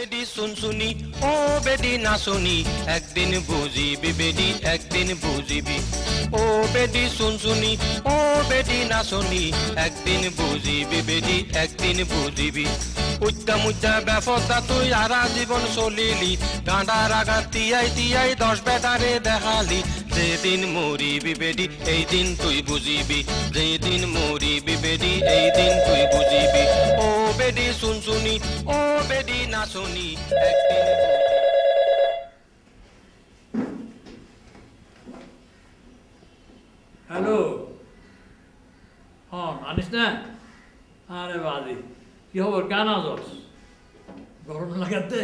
বেডি শুনশুনি ও বেডি না শুনি একদিন বুঝিবি বেডি একদিন বুঝিবি ও বেডি শুনশুনি ও বেডি না শুনি একদিন বুঝিবি বেডি একদিন বুঝিবি উচ্চা মুচ্চা ব্যাপকতা তুই সারা জীবন চলিলি গাঁডার আঘাত তিয়াই তিয়াই 10 বেটারে দেখালি যেদিন মরিবি বেডি এই দিন তুই বুঝিবি যেদিন মরিবি বেডি এই দিন তুই বুঝিবি ও বেডি শুনশুনি ও বেডি না শুনি একদিন হ্যালো হ্যাঁ আনিস না আরে বাদি কি খবর কেন আছস গরম লাগাতে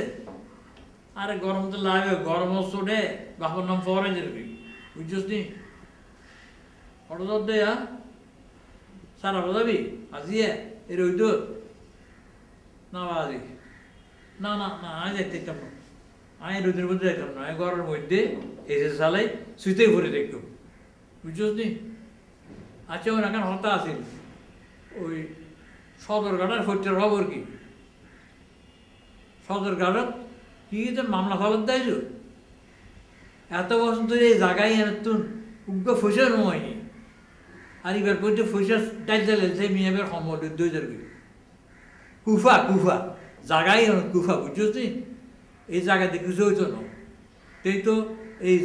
আরে গরম তো লাগে গরম চোটে বাপর নাম পরে যাবি বুঝছিস নি অটো দে হ্যাঁ সারা যাবি আজিয়ে এর ওই তো না বাদি না না না আমি যাইতাম না আমি রোদের মধ্যে যাইতাম না আমি গরমের মধ্যে এসে চালাই শুইতেই ভরে দেখতাম বুঝছিস নি আচ্ছা ওর এখন হতা আছিল ওই সদরঘাটার ফৈটার খবর কি সদরঘাটত কি যে মামলা ফলত দেয়ছ এত বছর ধরে এই জায়গায় তুন উগ্র ফসে নয়নি আর এবার বইতে ফসে ডাইল চাইছে মেয়েবার সম্বল 2000 কোটি কুফা কুফা জায়গায় কুফা বুঝছিস নি এই জায়গাতে কিছু হইতো না তাই তো এই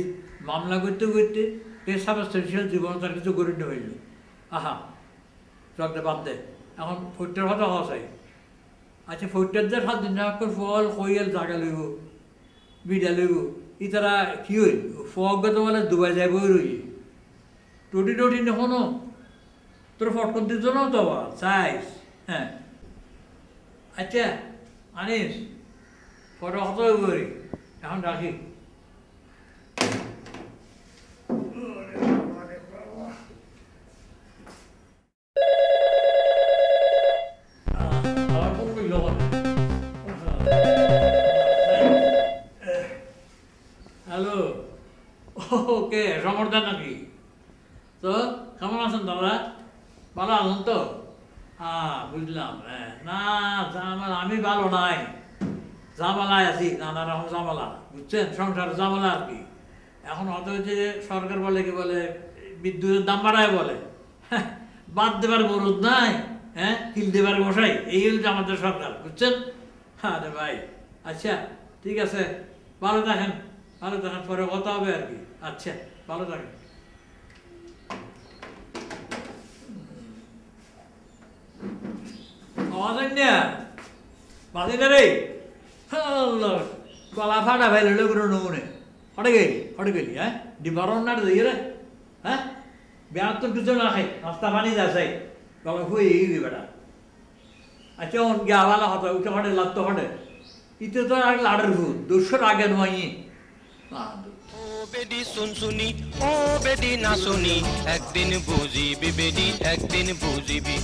মামলা করতে করতে এই সাবস্টেন্সিয়াল জীবন তার কিছু গরিব হইল আহা সবটা বাদ দে এখন ফৈটার কথা হসাই আচ্ছা ফৈটার যে 7 দিন ফল কইয়াল জায়গা লইব বিড়া লইব ই তারা কি হইল ফগত বলে দুবাই যাইব রই টুটি টুটি নেখনো তোর ফটকন দিত না তো চাইস হ্যাঁ আচ্ছা আনিস ফটো হত করি এখন রাখি হ্যালো ওকে সমর্থন নাকি তো কেমন আছেন দাদা ভালো আছেন তো হ্যাঁ বুঝলাম হ্যাঁ না জামালা আমি ভালো নাই জামালায় আছি নানা রকম জামালা বুঝছেন সংসার জামালা আর কি এখন হয়তো যে সরকার বলে কি বলে বিদ্যুতের দাম বাড়ায় বলে বাদ দেবার বরুদ নাই হ্যাঁ কিল দেবার বসাই এই হচ্ছে আমাদের সরকার বুঝছেন হ্যাঁ রে ভাই আচ্ছা ঠিক আছে ভালো থাকেন পরে কথা হবে আর কি আচ্ছা ভালো থাকেন রে গলা ফাটা ভাই লইলে কোনো নমুনে হটে গেলি হ্যাঁ ডিবারন না দিয়ে রে হ্যাঁ বেড়ার তো কিছু না খাই নাস্তা পানি যাচাই গলা খুঁয়ে গেলি বেটা আচ্ছা অন গিয়া ভালো হতো উঠে হটে লাগতো হটে ইতে তো আর লাড়ের ভূত 200 আগে নয় ও বেডি শুনশুনি ও বেডি না শুনি একদিন বুঝিবি বেডি একদিন বুঝিবি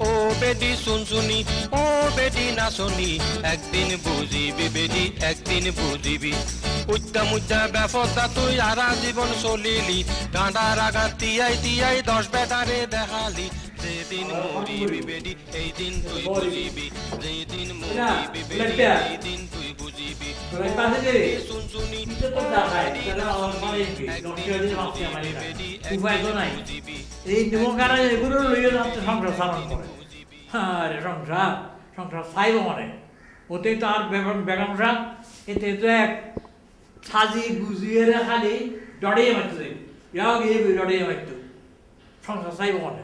ও বেডি শুনশুনি ও বেডি না শুনি একদিন বুঝিবি বেডি একদিন বুঝিবি উচ্চা মুচ্চা ব্যাপকতা তুই সারা জীবন চলিলি গাঁডার আঘাত তিয়াই তিয়াই 10 বেটারে দেখালি যেদিন মরিবি বেডি এই দিন তুই বুঝিবি যেদিন মরিবি বেডি এই দিন তুই বুঝিবি শুনশুনি এই নিমকারা এগুলো লইয়ে যাচ্ছে সংসার চালন করে আরে সংসার চাইব মানে ওতে তো আর বেগম সাহ এতে তো এক সাজি গুজিয়ে খালি ডড়িয়ে মারতো ইয়াও গিয়ে ডড়িয়ে মারতো সংসার চাইব মানে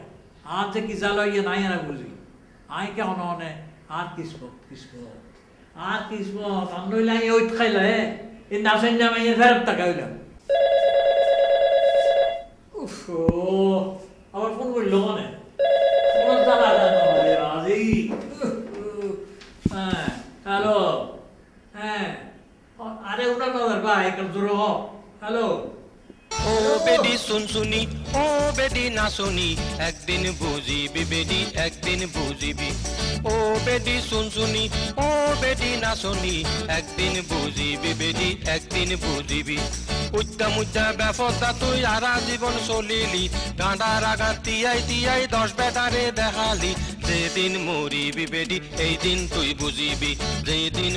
আর যে কি চাল ইয়ে নাই না বুঝি আই কেমন মানে আর কিসমত আর কিসমত আর নইলে আমি ওই খাইলে এই নাচেন জামাই ফেরত টাকা হইলাম আবার ফোন করলো মানে হ্যালো হ্যাঁ আরে উঠার বাজার ভাই একদম জোর হ্যালো ও বেডি শুনশুনি ও বেডি না শুনি একদিন বুঝিবি বেডি একদিন বুঝিবি ও বেডি শুনশুনি ও বেডি না শুনি একদিন বুঝিবি বেডি একদিন বুঝিবি উচ্চা মুচ্চা ব্যাপকতা তুই সারা জীবন চলিলি গাঁডার আঘাত তিয়াই তিয়াই 10 বেটারে দেখালি যেদিন মরিবি বেডি এই দিন তুই বুঝিবি যেদিন